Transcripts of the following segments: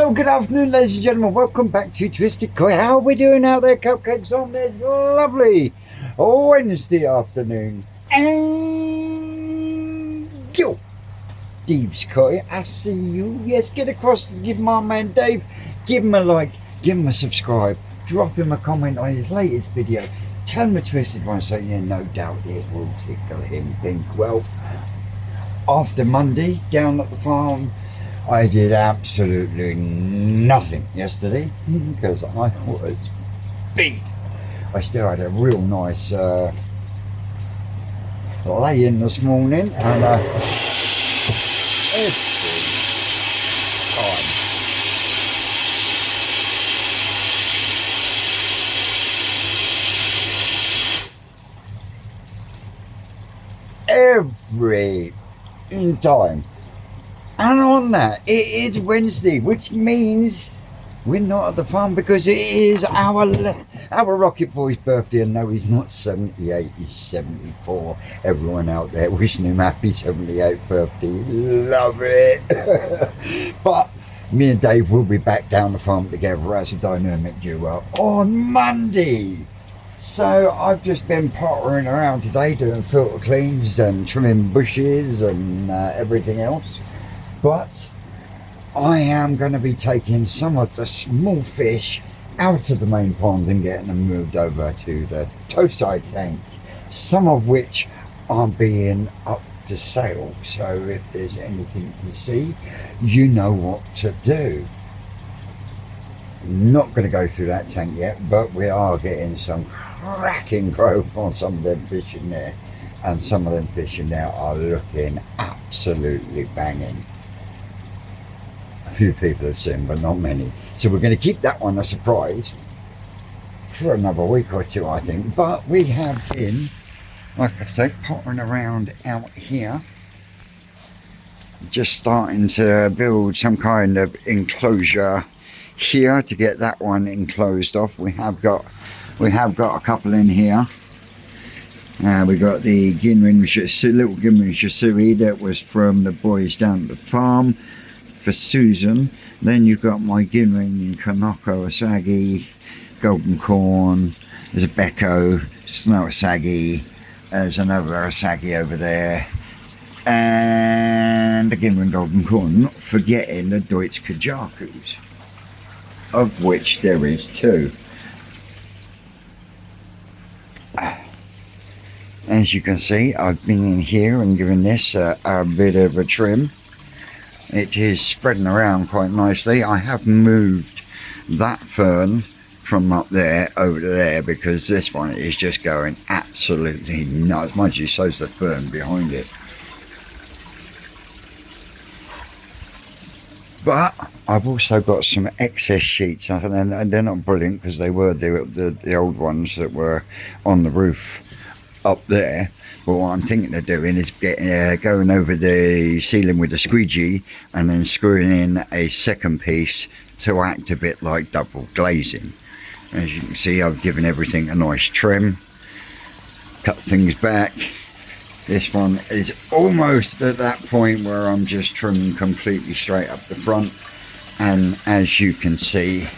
Well, good afternoon, ladies and gentlemen. Welcome back to Twisted Koi. How are we doing out there, cupcakes on this lovely Wednesday afternoon? And yo, Dave's Koi, I see you. Yes, get across and give my man Dave, give him a like, give him a subscribe, drop him a comment on his latest video. Tell him a Twisted one, so yeah, no doubt it will tickle him pink. Well, after Monday down at the farm, I did absolutely nothing yesterday because I was beat. I still had a real nice lay-in this morning, and every time. And on that, it is Wednesday, which means we're not at the farm because it is our Rocket Boy's birthday. And no, he's not 78, he's 74. Everyone out there wishing him happy 78th birthday. Love it. But me and Dave will be back down the farm together as a dynamic duo on Monday. So I've just been pottering around today doing filter cleans and trimming bushes and everything else. But I am going to be taking some of the small fish out of the main pond and getting them moved over to the Tosai tank, some of which are being up for sale. So if there's anything to see, you know what to do. Not going to go through that tank yet, but we are getting some cracking growth on some of them fish in there, and some of them fish in there are looking absolutely banging. A few people have seen, but not many. So we're going to keep that one a surprise for another week or two, I think. But we have been, like I say, pottering around out here, just starting to build some kind of enclosure here to get that one enclosed off. We have got a couple in here. We got the little Ginrin Shisui that was from the boys down at the farm for Susan. Then you've got my Ginrin Kanoko Asagi, Golden Corn, there's a Beko, Snow Asagi, there's another Asagi over there, and the Ginrin Golden Corn, not forgetting the Deutsch Kajakus, of which there is two. As you can see, I've been in here and given this a bit of a trim. It is spreading around quite nicely. I have moved that fern from up there over to there because this one is just going absolutely nuts. Mind you, so's the fern behind it. But I've also got some excess sheets, and they're not brilliant because they were the old ones that were on the roof up there. But what I'm thinking of doing is going over the ceiling with a squeegee and then screwing in a second piece to act a bit like double glazing. As you can see, I've given everything a nice trim, cut things back. This one is almost at that point where I'm just trimming completely straight up the front, and as you can see,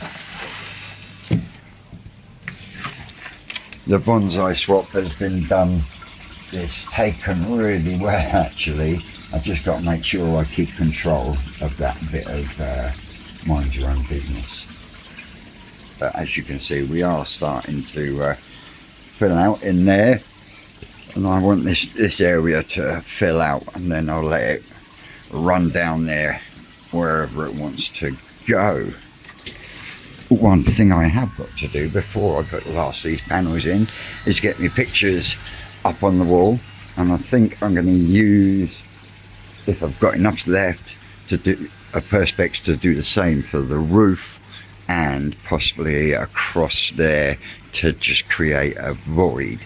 the bonsai swap has been done. It's taken really well, actually. I've just got to make sure I keep control of that bit of mind your own business. But as you can see, we are starting to fill out in there, and I want this area to fill out, and then I'll let it run down there wherever it wants to go. One thing I have got to do before I put the last of these panels in is get me pictures up on the wall, and I think I'm going to use, if I've got enough left, to do a perspex to do the same for the roof and possibly across there to just create a void.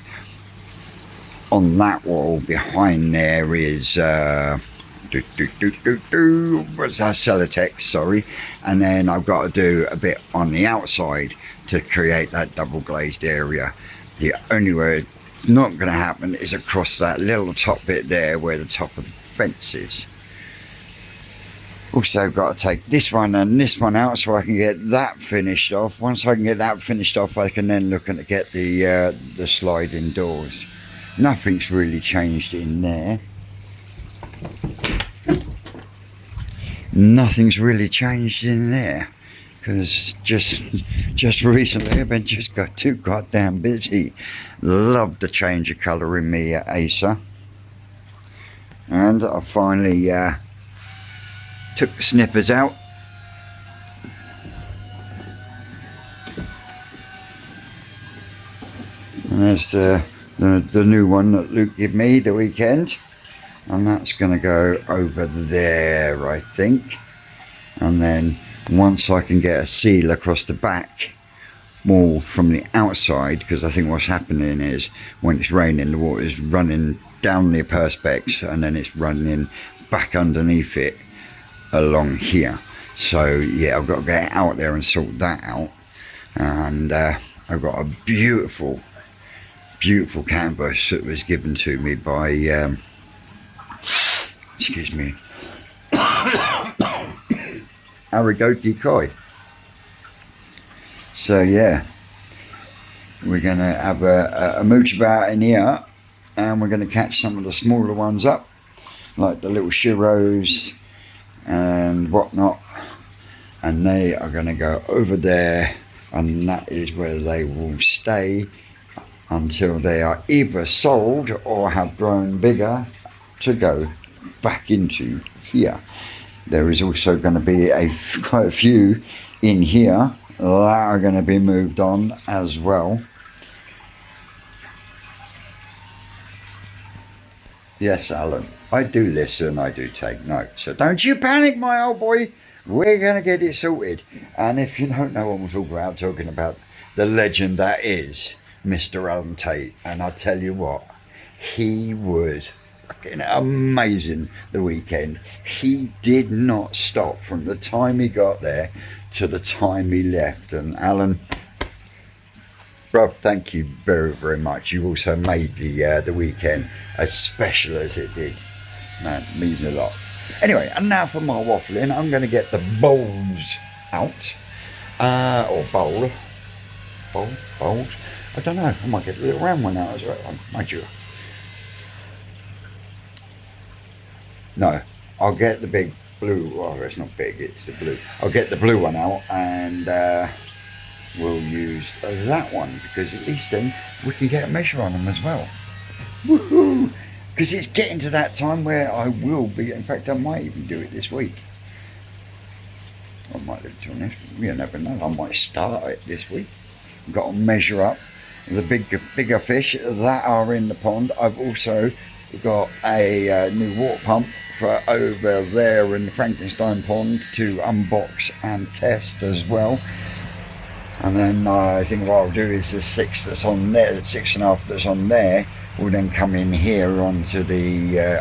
On that wall behind there is what's that, Celotex, sorry, and then I've got to do a bit on the outside to create that double glazed area. The only way it's not going to happen is across that little top bit there where the top of the fence is. Also got to take this one and this one out so I can get that finished off. Once I can get that finished off, I can then look at get the sliding doors. Nothing's really changed in there. Nothing's really changed in there because just recently I've been just got too goddamn busy. Love the change of colour in me Acer, and I finally took the snippers out. And there's the new one that Luke gave me the weekend, and that's going to go over there, I think. And then once I can get a seal across the back wall from the outside, because I think what's happening is when it's raining, the water is running down the perspex and then it's running back underneath it along here. So yeah, I've got to get out there and sort that out. And I've got a beautiful canvas that was given to me by excuse me, Aragoki Koi. So yeah, we're going to have a mooch about in here, and we're going to catch some of the smaller ones up, like the little Shiros and whatnot, and they are going to go over there, and that is where they will stay until they are either sold or have grown bigger to go back into here. There is also going to be quite a few in here that are going to be moved on as well. Yes, Alan, I do listen, I do take notes, so don't you panic, my old boy. We're going to get it sorted. And if you don't know what I'm talking about the legend that is Mr. Alan Tate, and I tell you what, he was fucking amazing the weekend. He did not stop from the time he got there to the time he left. And Alan, bro, thank you very, very much. You also made the weekend as special as it did. Man, it means a lot. Anyway, and now for my waffling, I'm going to get the bowls out. Or bowls. I don't know, I might get the little round one out as well. I might sure. No, I'll get the big blue. Oh, it's not big, it's the blue. I'll get the blue one out, and we'll use that one, because at least then we can get a measure on them as well. Woohoo! Because it's getting to that time where I will be, in fact I might even do it this week. I might do it till next week, you never know, I might start it this week. I've got to measure up the bigger fish that are in the pond. I've also got a new water pump for over there in the Frankenstein pond to unbox and test as well. And then I think what I'll do is the 6 that's on there, the 6.5 that's on there, will then come in here onto the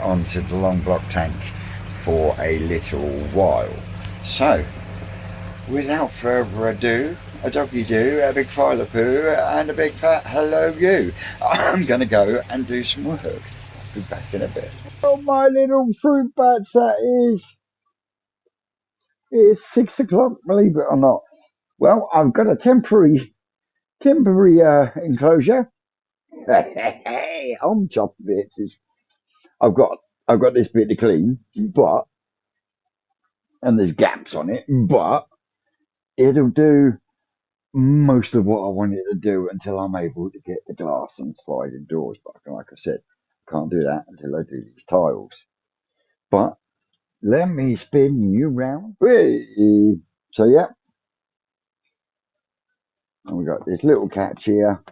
long block tank for a little while. So, without further ado, a doggy do, a big file of poo, and a big fat hello you. I'm going to go and do some work. I'll be back in a bit. Oh, my little fruit bats, that is. It's 6 o'clock, believe it or not. Well, I've got a temporary enclosure. I'm chopped bits. I've got this bit to clean, and there's gaps on it, but it'll do most of what I wanted to do until I'm able to get the glass and sliding doors back. And like I said, I can't do that until I do these tiles. But let me spin you round. Whee! So yeah, and we got this little catch here.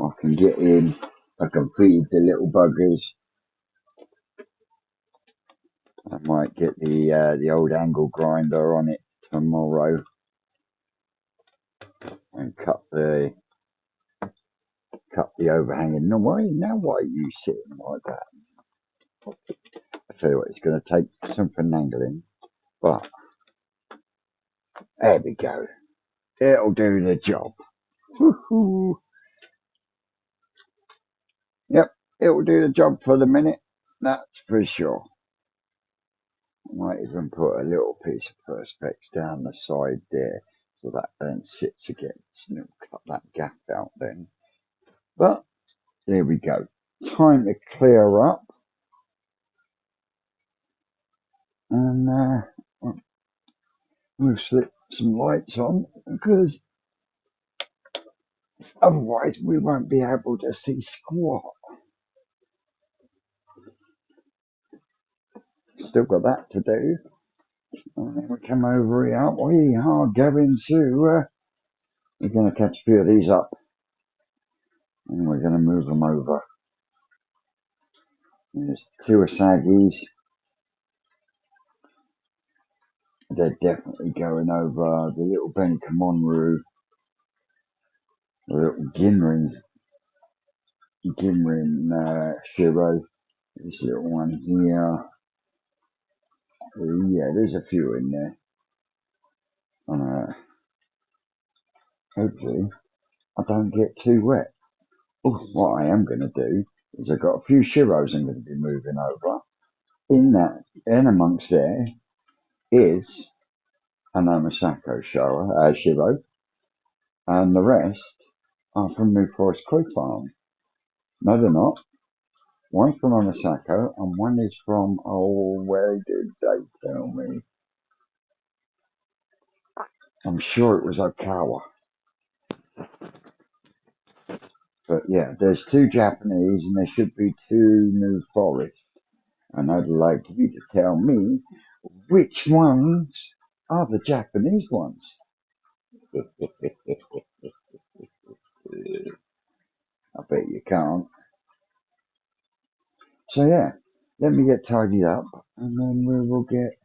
I can get in. I can feed the little buggers. I might get the old angle grinder on it tomorrow and cut the overhanging. Now why are you sitting like that? I tell you what, it's going to take some finagling, but there we go. It'll do the job. Woo-hoo. Yep, it'll do the job for the minute. That's for sure. Might even put a little piece of perspex down the side there so that then sits against, and it'll cut that gap out then. But there we go. Time to clear up, and we'll slip some lights on because otherwise we won't be able to see squat. Still got that to do. And then we come over here. We are going to, we're going to catch a few of these up and we're going to move them over. There's two Asagis. They're definitely going over. The little Benkamonru, the little Ginrin Shiro. This little one here. Yeah, there's a few in there. Hopefully I don't get too wet. What I am going to do is I've got a few Shiros I'm going to be moving over. In amongst there is an Amasako Shiro, and the rest are from New Forest Creek Farm. No, they're not. One's from Amasako, and one is from, where did they tell me? I'm sure it was Okawa. But yeah, there's two Japanese, and there should be two New Forest. And I'd like you to tell me which ones are the Japanese ones. I bet you can't. So yeah, let me get tidied up, and then we will get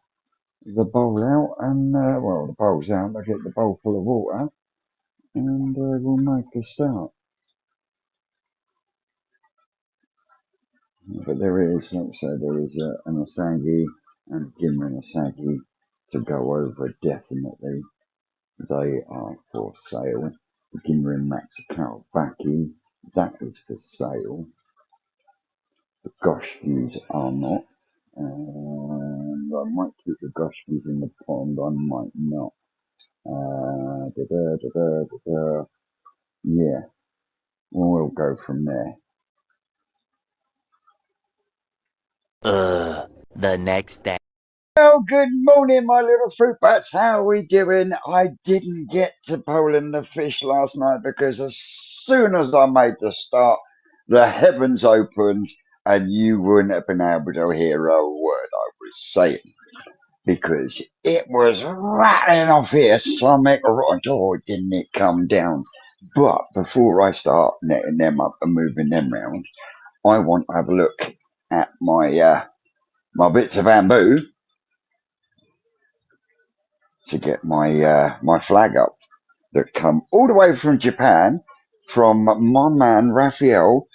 the bowl out, and well, the bowl's out. I'll get the bowl full of water, and we'll make a start. But there is, like I say, there is an Asagi and a Ginrin Asagi to go over definitely. They are for sale. The Ginrin Maxicaro Baki, that is for sale. The Goshus are not. And I might keep the Goshus in the pond, I might not. Yeah, we'll go from there. The next day. Well, good morning, my little fruit bats. How are we doing? I didn't get to bowling the fish last night because as soon as I made the start, the heavens opened and you wouldn't have been able to hear a word I was saying because it was rattling off here. Something right. Oh, didn't it come down? But before I start netting them up and moving them round, I want to have a look at my bits of bamboo to get my flag up that come all the way from Japan from my man Raphael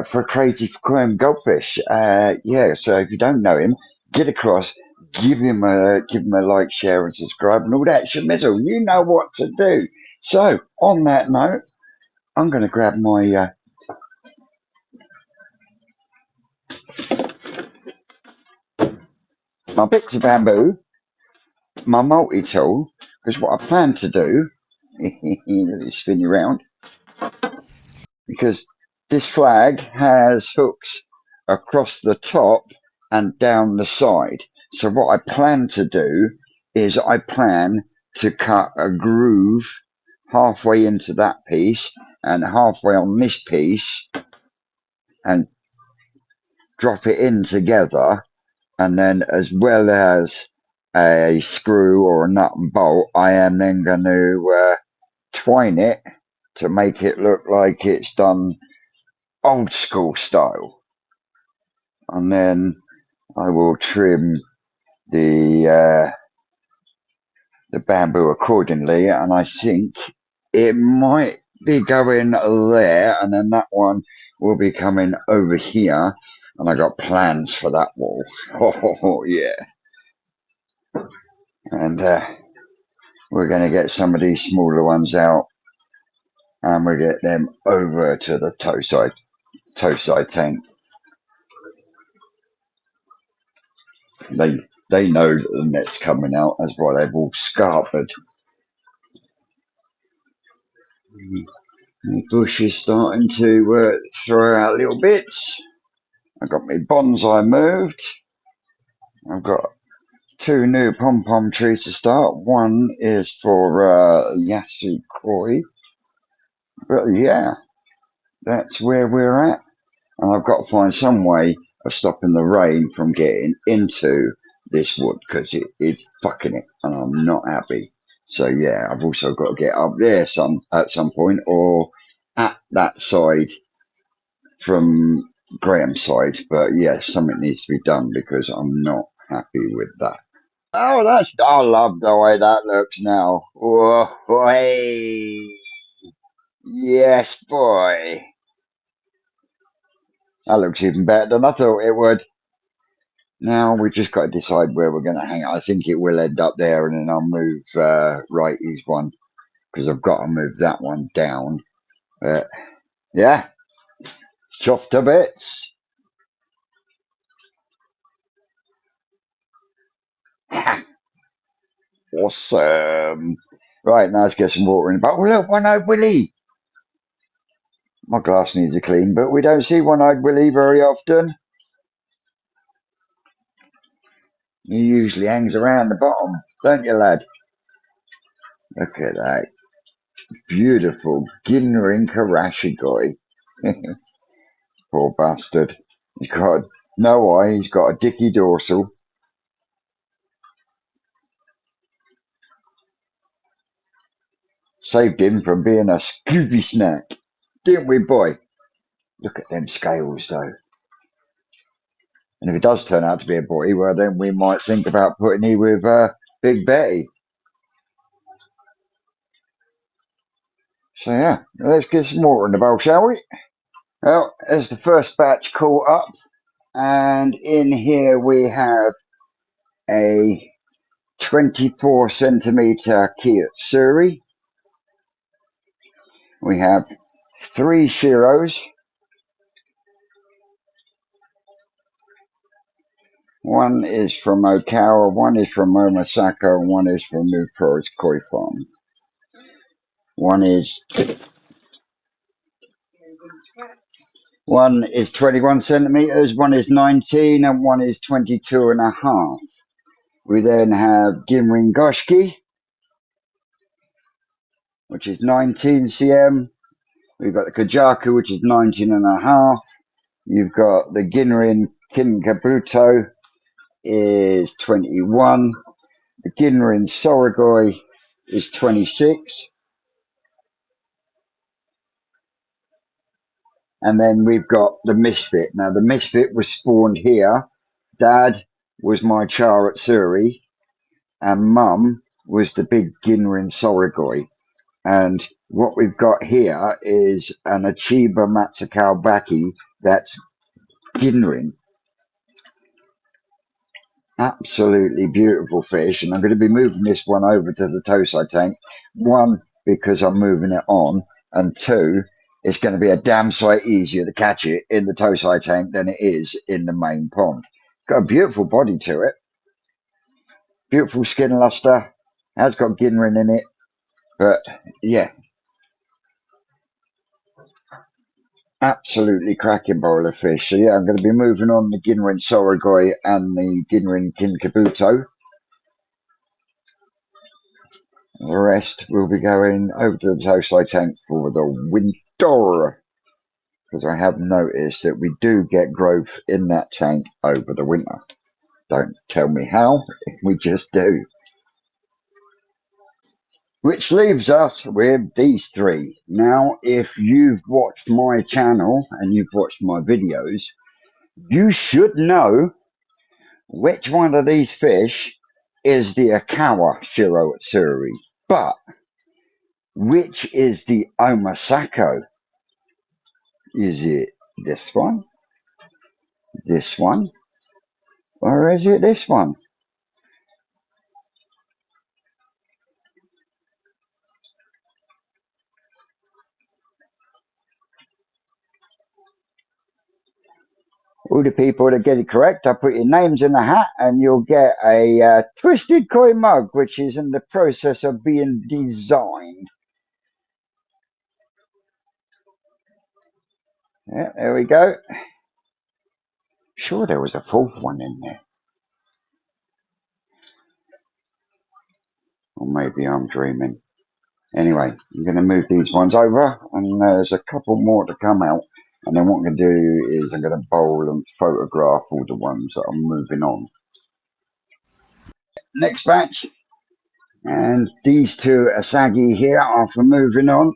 for Crazy Chrome Goldfish. Yeah, so if you don't know him, get across, give him a like, share, and subscribe, and all that schmizzle. You know what to do. So on that note, I'm going to grab my bits of bamboo, my multi-tool, because what I plan to do, let it spin you around, because this flag has hooks across the top and down the side. So what I plan to do is I plan to cut a groove halfway into that piece and halfway on this piece and drop it in together, and then as well as a screw or a nut and bolt, I am then going to twine it to make it look like it's done old school style, and then I will trim the the bamboo accordingly. And I think it might be going there, and then that one will be coming over here. And I got plans for that wall. Oh yeah, and we're going to get some of these smaller ones out, and we'll get them over to the Tosai tank. They know that the net's coming out. That's why they've all scarpered. The bush is starting to throw out little bits. I've got my bonsai moved. I've got two new pom-pom trees to start. One is for Yasukoi. But yeah, that's where we're at. And I've got to find some way of stopping the rain from getting into this wood because it is fucking it and I'm not happy. So yeah, I've also got to get up there at some point or at that side from Graham's side. But yeah, something needs to be done because I'm not happy with that. Oh, I love the way that looks now. Whoa, hey. Yes, boy. That looks even better than I thought it would. Now we've just got to decide where we're going to hang it. I think it will end up there, and then I'll move Righty's one because I've got to move that one down. But yeah, chuffed to bits. Awesome. Right, now let's get some water in. But oh, look, one-eyed Willie. My glass needs a clean, but we don't see one-eyed Willie very often. He usually hangs around the bottom, don't you, lad? Look at that. Beautiful Ginrin Karashigoi. Poor bastard. He's got no eye, he's got a dicky dorsal. Saved him from being a Scooby snack. Didn't we, boy? Look at them scales, though. And if it does turn out to be a boy, well, then we might think about putting him with Big Betty. So, yeah, let's get some water in the bowl, shall we? Well, as the first batch caught up, and in here we have a 24 centimetre Kiyottsuri. We have 3 Shiros. One is from Okawa, one is from Omasako, and one is from New Forest Koi Farm. One is 21 centimeters, one is 19, and one is 22 and a half. We then have Ginrin Goshki, which is 19 cm. We've got the Kajaku, which is 19 and a half. You've got the Ginrin Kinkabuto is 21. The Ginrin Sorogoi is 26. And then we've got the Misfit. Now, the Misfit was spawned here. Dad was my Char at Suri, and Mum was the big Ginrin Sorogoi. And what we've got here is an Achiba Matsukau Baki that's Ginrin. Absolutely beautiful fish, and I'm going to be moving this one over to the Tosai tank. One, because I'm moving it on, and two, it's going to be a damn sight easier to catch it in the Tosai tank than it is in the main pond. It's got a beautiful body to it, beautiful skin luster, has got Ginrin in it, but yeah, absolutely cracking bowl of fish. So yeah, I'm going to be moving on the Ginrin Sorogoi and the Ginrin Kinkabuto. The rest will be going over to the Tosai tank for the winter, because I have noticed that we do get growth in that tank over the winter. Don't tell me how, we just do. Which leaves us with these three. Now, if you've watched my channel and you've watched my videos, you should know which one of these fish is the Akawa Shiro Atsuri. But which is the Omasako? Is it this one, or is it this one? All the people that get it correct, I put your names in the hat and you'll get a twisted koi mug, which is in the process of being designed. Yeah, there we go. Sure, there was a fourth one in there. Or maybe I'm dreaming. Anyway, I'm going to move these ones over, and there's a couple more to come out. And then what I'm going to do is I'm going to bowl and photograph all the ones that I'm moving on. Next batch. And these two Asagi here are for moving on.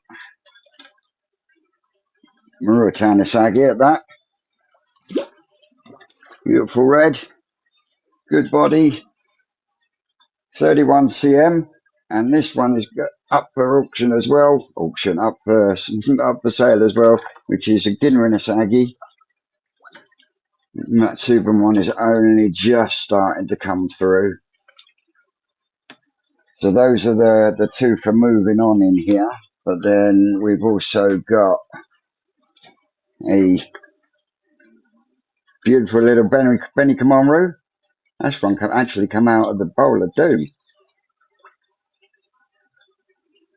Muratan Asagi at that. Beautiful red. Good body. 31 cm. And this one is up for auction as well. Up for sale as well, which is a Ginrin Asagi. That Subin one is only just starting to come through. So those are the two for moving on in here. But then we've also got a beautiful little Benny Kamaru. That's one actually come out of the Bowl of Doom.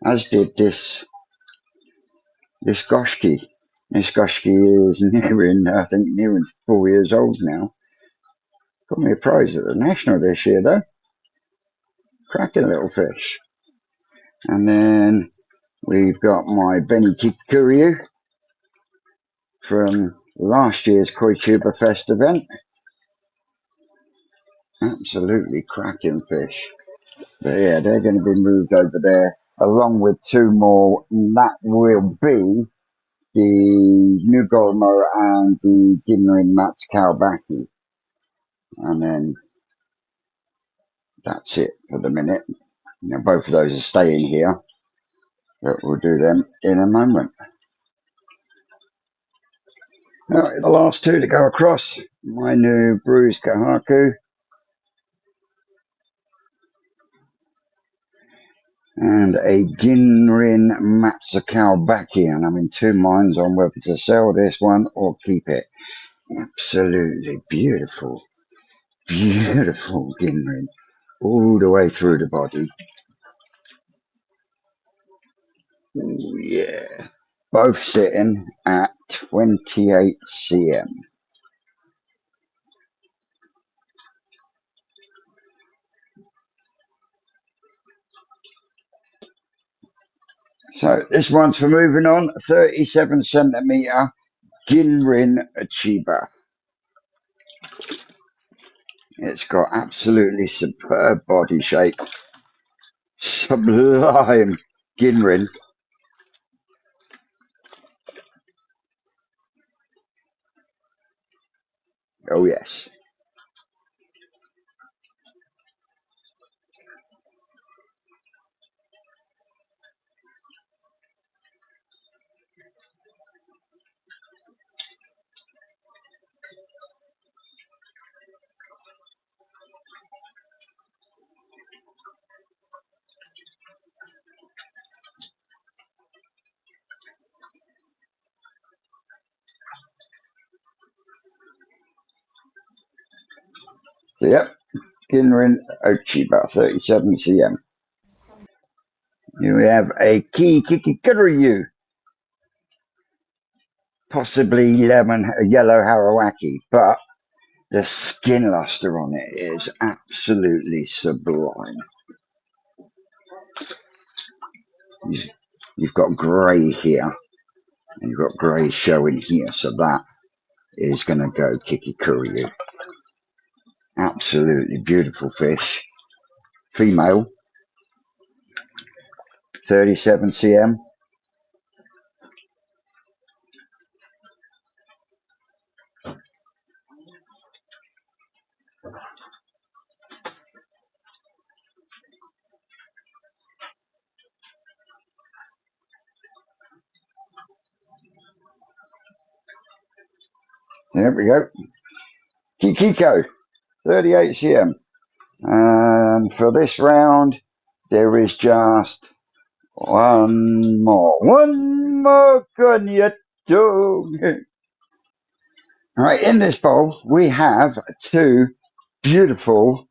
As did this Goshki. This Goshki is nearing, I think, nearing 4 years old now. Got me a prize at the National this year, though. Cracking little fish. And then we've got my Benny Kikuryu from last year's Koi Tuber Fest event. Absolutely cracking fish. But yeah, they're going to be moved over there along with two more. And that will be the New Golmo and the Ginrin Mats Kalbaki. And then that's it for the minute. You know, both of those are staying here, but we'll do them in a moment. Now, the last two to go across, my new bruised Kahaku and a Ginrin Matsukalbaki, and I'm in two minds on whether to sell this one or keep it. Absolutely beautiful, beautiful Ginrin, all the way through the body. Ooh, yeah, both sitting at 28 cm. So this one's for moving on, 37 centimeter Ginrin Chiba. It's got absolutely superb body shape, sublime Ginrin. Oh yes. So yep, Ginrin Ochiba, 37 cm. You have a Kikikiryu, possibly yellow Harawaki, but the skin luster on it is absolutely sublime. You've got grey here, and you've got grey showing here, so that is going to go Kikikiryu. Absolutely beautiful fish. Female, 37 cm. There we go. Kikiko, 38 cm. And for this round, there is just one more. One more Konyato. Right, in this bowl we have two beautiful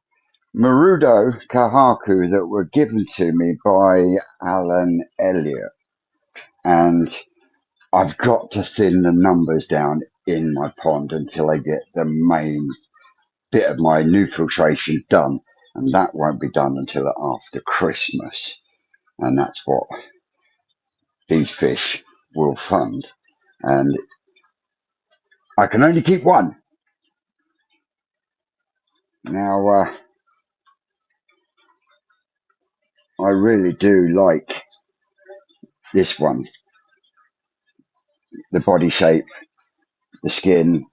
Marudo Kahaku that were given to me by Alan Elliott, and I've got to thin the numbers down in my pond until I get the main bit of my new filtration done, and that won't be done until after Christmas, and that's what these fish will fund. And I can only keep one. Now, I really do like this one. The body shape, the skin,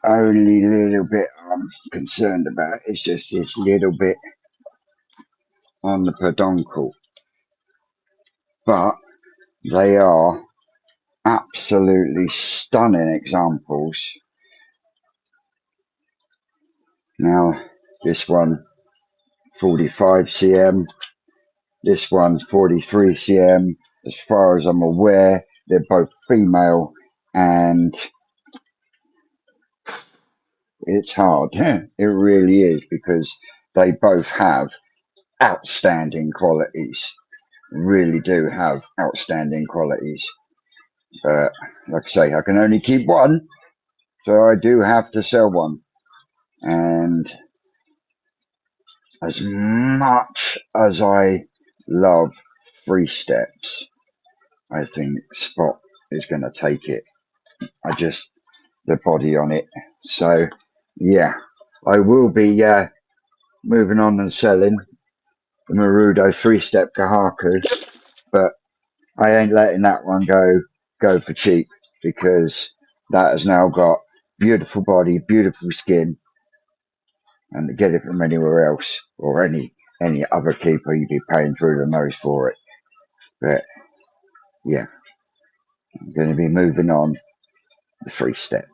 only little bit I'm concerned about is just this little bit on the peduncle. But they are absolutely stunning examples. Now, this one 45 cm, this one 43 cm. As far as I'm aware, they're both female, and it's hard. It really is, because they both have outstanding qualities. Really do have outstanding qualities. But like I say, I can only keep one, so I do have to sell one. And as much as I love Three Steps, I think Spot is going to take it. I just, the body on it. So, yeah, I will be moving on and selling the Marudo Three-Step Kahaku, but I ain't letting that one go for cheap, because that has now got beautiful body, beautiful skin, and to get it from anywhere else or any other keeper, you'd be paying through the nose for it. But yeah, I'm going to be moving on the Three-Step.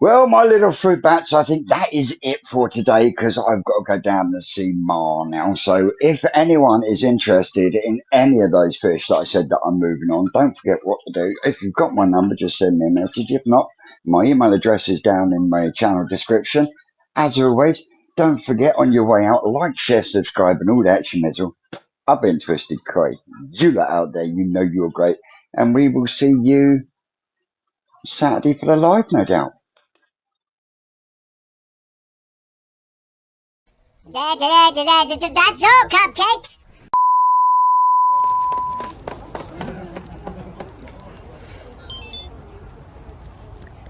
Well, my little fruit bats, I think that is it for today, because I've got to go down and see Ma now. So if anyone is interested in any of those fish that I said that I'm moving on, don't forget what to do. If you've got my number, just send me a message. If not, my email address is down in my channel description. As always, don't forget on your way out, like, share, subscribe, and all that schmizzle. I've been Twisted Koi. You lot out there, you know you're great. And we will see you Saturday for the live, no doubt. That's all, cupcakes.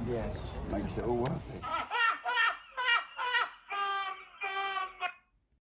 Yes, makes it all worth it.